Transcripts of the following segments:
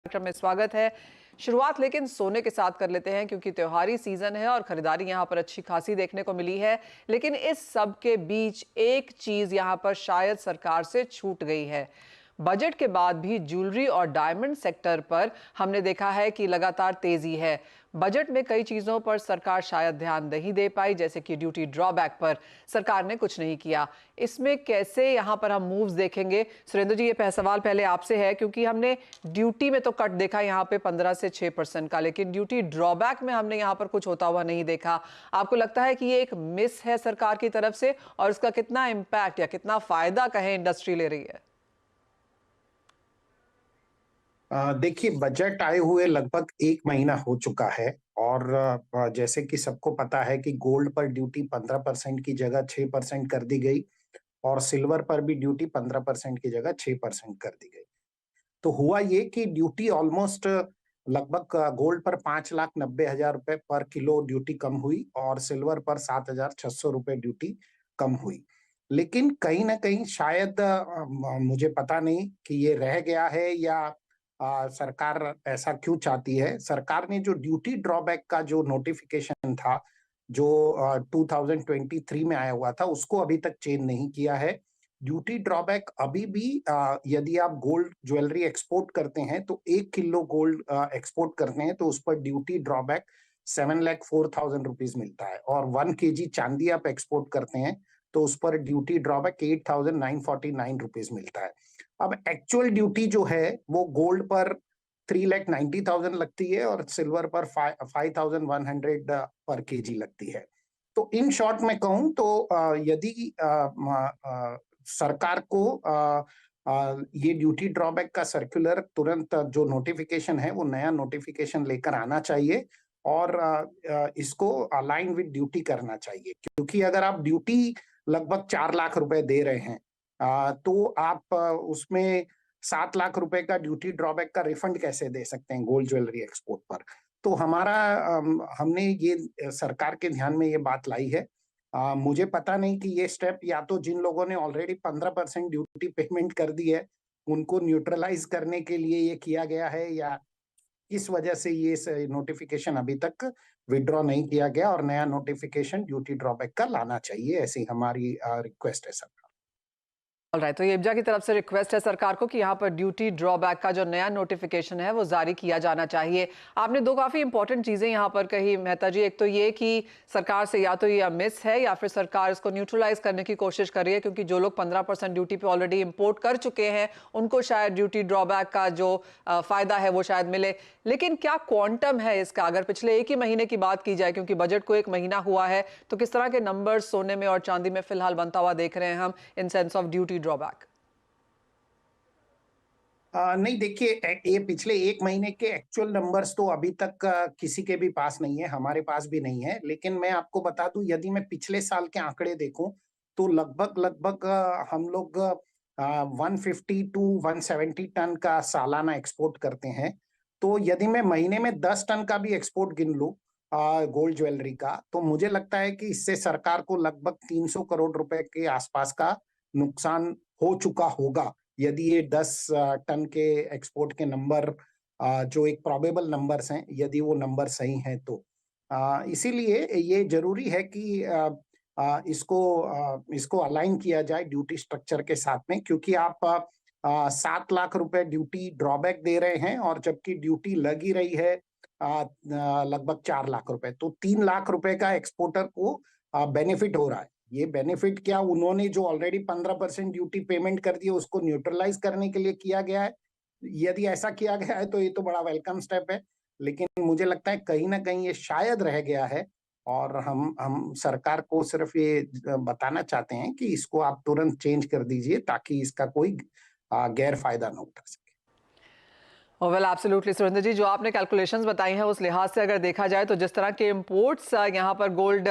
कार्यक्रम में स्वागत है। शुरुआत लेकिन सोने के साथ कर लेते हैं क्योंकि त्योहारी सीजन है और खरीदारी यहां पर अच्छी खासी देखने को मिली है। लेकिन इस सब के बीच एक चीज यहां पर शायद सरकार से छूट गई है। बजट के बाद भी ज्वेलरी और डायमंड सेक्टर पर हमने देखा है कि लगातार तेजी है। बजट में कई चीजों पर सरकार शायद ध्यान नहीं दे पाई, जैसे कि ड्यूटी ड्रॉबैक पर सरकार ने कुछ नहीं किया। इसमें कैसे यहां पर हम मूव्स देखेंगे? सुरेंद्र जी, ये सवाल पहले आपसे है क्योंकि हमने ड्यूटी में तो कट देखा यहां पे 15 से 6% का, लेकिन ड्यूटी ड्रॉबैक में हमने यहां पर कुछ होता हुआ नहीं देखा। आपको लगता है कि ये एक मिस है सरकार की तरफ से और उसका कितना इम्पैक्ट या कितना फायदा कहें इंडस्ट्री ले रही है? देखिए, बजट आए हुए लगभग 1 महीना हो चुका है और जैसे कि सबको पता है कि गोल्ड पर ड्यूटी 15% की जगह 6% कर दी गई और सिल्वर पर भी ड्यूटी 15% की जगह 6% कर दी गई। तो हुआ ये कि ड्यूटी ऑलमोस्ट लगभग गोल्ड पर 5,90,000 रुपए पर किलो ड्यूटी कम हुई और सिल्वर पर 7,600 रुपए ड्यूटी कम हुई। लेकिन कहीं ना कहीं शायद मुझे पता नहीं कि ये रह गया है या सरकार ऐसा क्यों चाहती है। सरकार ने जो ड्यूटी ड्रॉबैक का जो नोटिफिकेशन था, जो 2023 में आया हुआ था, उसको अभी तक चेंज नहीं किया है। ड्यूटी ड्रॉबैक अभी भी यदि आप गोल्ड ज्वेलरी एक्सपोर्ट करते हैं तो 1 किलो गोल्ड एक्सपोर्ट करते हैं तो उस पर ड्यूटी ड्रॉबैक 7,04,000 रुपीज मिलता है और 1 kg चांदी आप एक्सपोर्ट करते हैं तो उस पर ड्यूटी ड्रॉबैक 8,949 रुपीज मिलता है। अब एक्चुअल ड्यूटी जो है वो गोल्ड पर 3,90,000 लगती है और सिल्वर पर 5,100 पर केजी लगती है। तो इन शॉर्ट में कहूं तो यदि सरकार को ये ड्यूटी ड्रॉबैक का सर्कुलर तुरंत जो नोटिफिकेशन है वो नया नोटिफिकेशन लेकर आना चाहिए और इसको अलाइन विद ड्यूटी करना चाहिए, क्योंकि अगर आप ड्यूटी लगभग 4 लाख रुपए दे रहे हैं तो आप उसमें 7 लाख रुपए का ड्यूटी ड्रॉबैक का रिफंड कैसे दे सकते हैं गोल्ड ज्वेलरी एक्सपोर्ट पर। तो हमने ये सरकार के ध्यान में ये बात लाई है। मुझे पता नहीं कि ये स्टेप या तो जिन लोगों ने ऑलरेडी 15% ड्यूटी पेमेंट कर दी है उनको न्यूट्रलाइज करने के लिए ये किया गया है या किस वजह से ये नोटिफिकेशन अभी तक विड्रॉ नहीं किया गया और नया नोटिफिकेशन ड्यूटी ड्रॉबैक का लाना चाहिए, ऐसी हमारी रिक्वेस्ट है सर। ऑलराइट, तो ये इब्जा की तरफ से रिक्वेस्ट है सरकार को कि यहाँ पर ड्यूटी ड्रॉबैक का जो नया नोटिफिकेशन है वो जारी किया जाना चाहिए। आपने दो काफी इंपॉर्टेंट चीजें यहाँ पर कही मेहता जी। एक तो ये कि सरकार से या तो ये मिस है या फिर सरकार इसको न्यूट्रलाइज करने की कोशिश कर रही है, क्योंकि जो लोग 15% ड्यूटी पे ऑलरेडी इंपोर्ट कर चुके हैं उनको शायद ड्यूटी ड्रॉबैक का जो फायदा है वो शायद मिले। लेकिन क्या क्वांटम है इसका? अगर पिछले एक ही महीने की बात की जाए, क्योंकि बजट को 1 महीना हुआ है, तो किस तरह के नंबर सोने में और चांदी में फिलहाल बनता हुआ देख रहे हैं हम in sense of duty drawback? नहीं, देखिए, ये पिछले 1 महीने के एक्चुअल नंबर्स तो अभी तक किसी के भी पास नहीं है, हमारे पास भी नहीं है। लेकिन मैं आपको बता दूं, यदि मैं पिछले साल के आंकड़े देखूं तो लगभग लगभग हम लोग 150 टू 170 टन का सालाना एक्सपोर्ट करते हैं। तो यदि मैं महीने में 10 टन का भी एक्सपोर्ट गिन लूं गोल्ड ज्वेलरी का, तो मुझे लगता है कि इससे सरकार को लगभग 300 करोड़ रुपए के आसपास का नुकसान हो चुका होगा, यदि ये 10 टन के एक्सपोर्ट के नंबर जो एक प्रोबेबल नंबर्स हैं, यदि वो नंबर सही हैं तो इसीलिए ये जरूरी है कि इसको अलाइन किया जाए ड्यूटी स्ट्रक्चर के साथ में, क्योंकि आप 7 लाख रुपए ड्यूटी ड्रॉबैक दे रहे हैं और जबकि ड्यूटी लग ही रही है लगभग 4 लाख रुपए, तो 3 लाख रुपए का एक्सपोर्टर को बेनिफिट हो रहा है। ये बेनिफिट क्या उन्होंने जो ऑलरेडी 15% ड्यूटी पेमेंट कर दी है उसको न्यूट्रलाइज करने के लिए किया गया है? यदि ऐसा किया गया है तो ये तो बड़ा वेलकम स्टेप है, लेकिन मुझे लगता है कहीं ना कहीं ये शायद रह गया है और हम सरकार को सिर्फ ये बताना चाहते हैं कि इसको आप तुरंत चेंज कर दीजिए ताकि इसका कोई गैर फायदा ना उठा सके। वेल एब्सोल्युटली सुरेंद्र जी, जो आपने कैलकुलेशंस बताई हैं उस लिहाज से अगर देखा जाए तो जिस तरह के इंपोर्ट्स यहाँ पर गोल्ड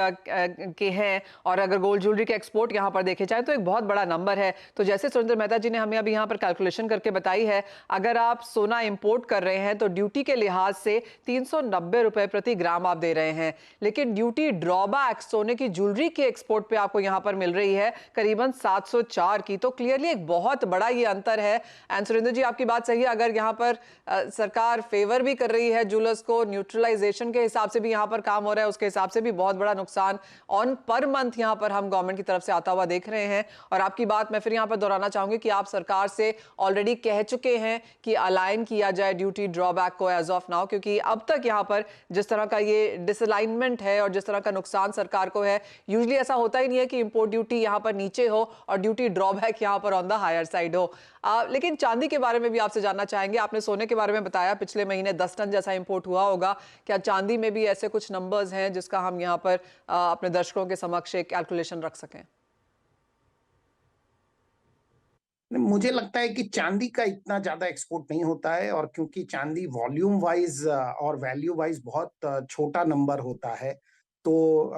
के हैं और अगर गोल्ड ज्वेलरी के एक्सपोर्ट यहाँ पर देखे जाए तो एक बहुत बड़ा नंबर है। तो जैसे सुरेंद्र मेहता जी ने हमें अभी यहाँ पर कैलकुलेशन करके बताई है, अगर आप सोना इंपोर्ट कर रहे हैं तो ड्यूटी के लिहाज से 390 रुपए प्रति ग्राम आप दे रहे हैं, लेकिन ड्यूटी ड्रॉबैक सोने की ज्वेलरी के एक्सपोर्ट पे आपको यहाँ पर मिल रही है करीबन 704 की। तो क्लियरली एक बहुत बड़ा ये अंतर है। एंड सुरेंद्र जी, आपकी बात सही है, अगर यहाँ पर सरकार फेवर भी कर रही है जूलर्स को, न्यूट्रलाइजेशन के हिसाब से भी यहाँ पर काम हो रहा है, उसके हिसाब से भी बहुत बड़ा नुकसान ऑन पर मंथ यहाँ पर हम गवर्नमेंट की तरफ से आता हुआ देख रहे हैं। और आपकी बात मैं फिर यहाँ पर दोहराना चाहूंगी कि आप सरकार से ऑलरेडी कह चुके हैं कि अलाइन किया जाए ड्यूटी ड्रॉबैक को एज ऑफ नाउ, क्योंकि अब तक यहाँ पर जिस तरह का ये डिसअलाइनमेंट है और जिस तरह का नुकसान सरकार को है, यूजुअली ऐसा होता ही नहीं है कि इंपोर्ट ड्यूटी यहाँ पर नीचे हो और ड्यूटी ड्रॉबैक यहाँ पर ऑन द हायर साइड हो। लेकिन चांदी के बारे में भी आपसे जानना चाहेंगे। आपने सोने के बारे में बताया पिछले महीने 10 टन जैसा इंपोर्ट हुआ होगा, क्या चांदी में भी ऐसे कुछ नंबर्स हैं जिसका हम यहाँ पर अपने दर्शकों के समक्ष एक कैलकुलेशन रख सकें? मुझे लगता है कि चांदी का इतना ज्यादा एक्सपोर्ट नहीं होता है, और क्योंकि चांदी वॉल्यूम वाइज और वैल्यू वाइज बहुत छोटा नंबर होता है, तो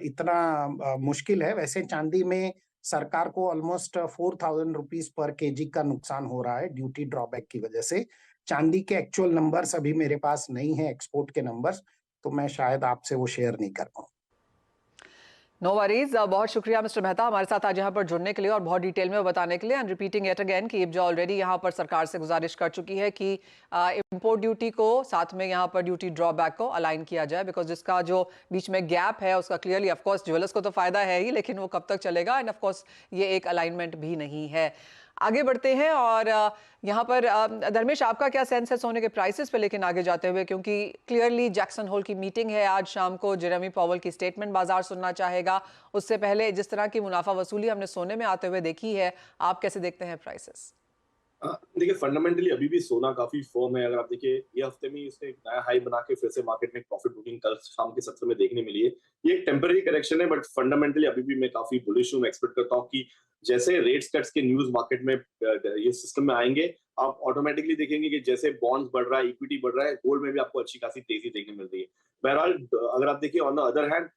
इतना मुश्किल है। वैसे चांदी में सरकार को ऑलमोस्ट 4,000 रुपीज पर केजी का नुकसान हो रहा है ड्यूटी ड्रॉबैक की वजह से। चांदी के एक्चुअल नंबर्स अभी मेरे पास नहीं है, एक्सपोर्ट के नंबर्स, तो मैं शायद आपसे वो शेयर नहीं कर पाऊँ। नो वरीज, बहुत शुक्रिया मिस्टर मेहता हमारे साथ आज यहाँ पर जुड़ने के लिए और बहुत डिटेल में बताने के लिए। एंड रिपीटिंग इट अगेन कि जो ऑलरेडी यहाँ पर सरकार से गुजारिश कर चुकी है कि इंपोर्ट ड्यूटी को साथ में यहाँ पर ड्यूटी ड्रॉबैक को अलाइन किया जाए, बिकॉज जिसका जो बीच में गैप है उसका क्लियरली ऑफकोर्स ज्वेलर्स को तो फायदा है ही, लेकिन वो कब तक चलेगा, एंड ऑफकोर्स ये एक अलाइनमेंट भी नहीं है। आगे बढ़ते हैं और यहाँ पर धर्मेश, आपका क्या सेंस है सोने के प्राइसेस पे, लेकिन आगे जाते हुए, क्योंकि क्लियरली जैक्सन होल की मीटिंग है आज शाम को, जेरेमी पावेल की स्टेटमेंट बाजार सुनना चाहेगा। उससे पहले जिस तरह की मुनाफा वसूली हमने सोने में आते हुए देखी है, आप कैसे देखते हैं प्राइसेस? देखिए, फंडामेंटली अभी भी सोना काफी फर्म है। अगर आप देखिए, ये हफ्ते में इसने एक नया हाई बना के फिर से मार्केट में प्रॉफिट बुकिंग कल शाम के सत्र में देखने मिली है। ये एक टेम्पररी करेक्शन है, बट फंडामेंटली अभी भी मैं काफी बुलिश हूँ। मैं एक्सपेक्ट करता हूँ कि जैसे रेट्स कट्स के न्यूज मार्केट में ये सिस्टम में आएंगे, आप ऑटोमेटिकली देखेंगे कि जैसे बॉन्ड्स बढ़ रहा है, इक्विटी बढ़ रहा है, गोल्ड में भी आपको अच्छी खासी तेजी देखने मिल रही है। बहरहाल अगर आप देखिए, on the other hand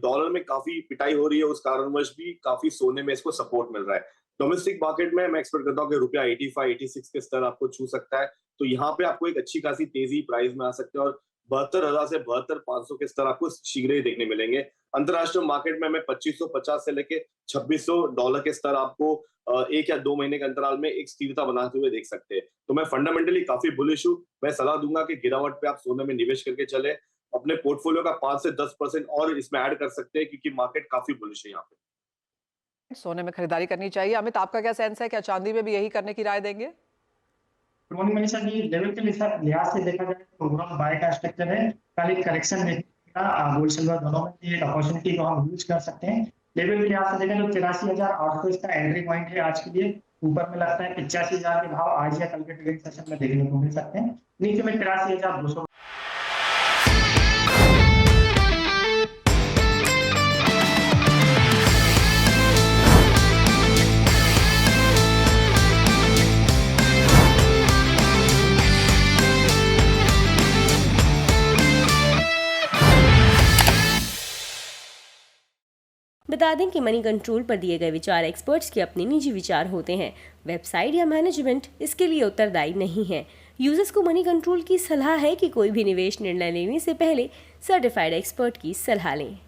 dollar में काफी पिटाई हो रही है, उस कारणवश भी काफी सोने में इसको सपोर्ट मिल रहा है। डोमेस्टिक मार्केट में मैं एक्सपेक्ट करता हूँ कि रुपया 85, 86 के स्तर आपको छू सकता है, तो यहाँ पे आपको एक अच्छी खासी तेजी प्राइस में आ सकते हैं, और 72,000 से 72,500 के स्तर आपको शीघ्र ही देखने मिलेंगे। अंतरराष्ट्रीय मार्केट में मैं 2550 से लेके $2600 के स्तर आपको 1 या 2 महीने के अंतराल में एक स्थिरता बनाते हुए देख सकते हैं। तो मैं फंडामेंटली काफी बुलिश हूँ। मैं सलाह दूंगा कि गिरावट पे आप सोने में निवेश करके चले, अपने पोर्टफोलियो का 5 से 10% और इसमें ऐड कर सकते हैं, क्योंकि मार्केट काफी बुलिश है यहाँ पे। सोने में खरीदारी करनी चाहिए। अमित, आपका क्या सेंस है, क्या चांदी में भी यही करने की राय देंगे? मनीषा जी, लेवल के लिहाज से देखा जाए तो ओवरऑल बाय का स्ट्रक्चर है। कल एक करेक्शन देखा गोल्ड सिल्वर दोनों में, ये एक अपॉर्चुनिटी को हम यूज कर सकते हैं। लेवल के लिहाज से देखें तो 83,800 इसका एंट्री पॉइंट है आज के लिए। ऊपर में लगता है 85,000 के भाव आज या कल के ट्रेडिंग सेशन में देखने को मिल सकते हैं। नीचे में 83,200। बता दें कि मनी कंट्रोल पर दिए गए विचार एक्सपर्ट्स के अपने निजी विचार होते हैं। वेबसाइट या मैनेजमेंट इसके लिए उत्तरदायी नहीं है। यूजर्स को मनी कंट्रोल की सलाह है कि कोई भी निवेश निर्णय लेने से पहले सर्टिफाइड एक्सपर्ट की सलाह लें।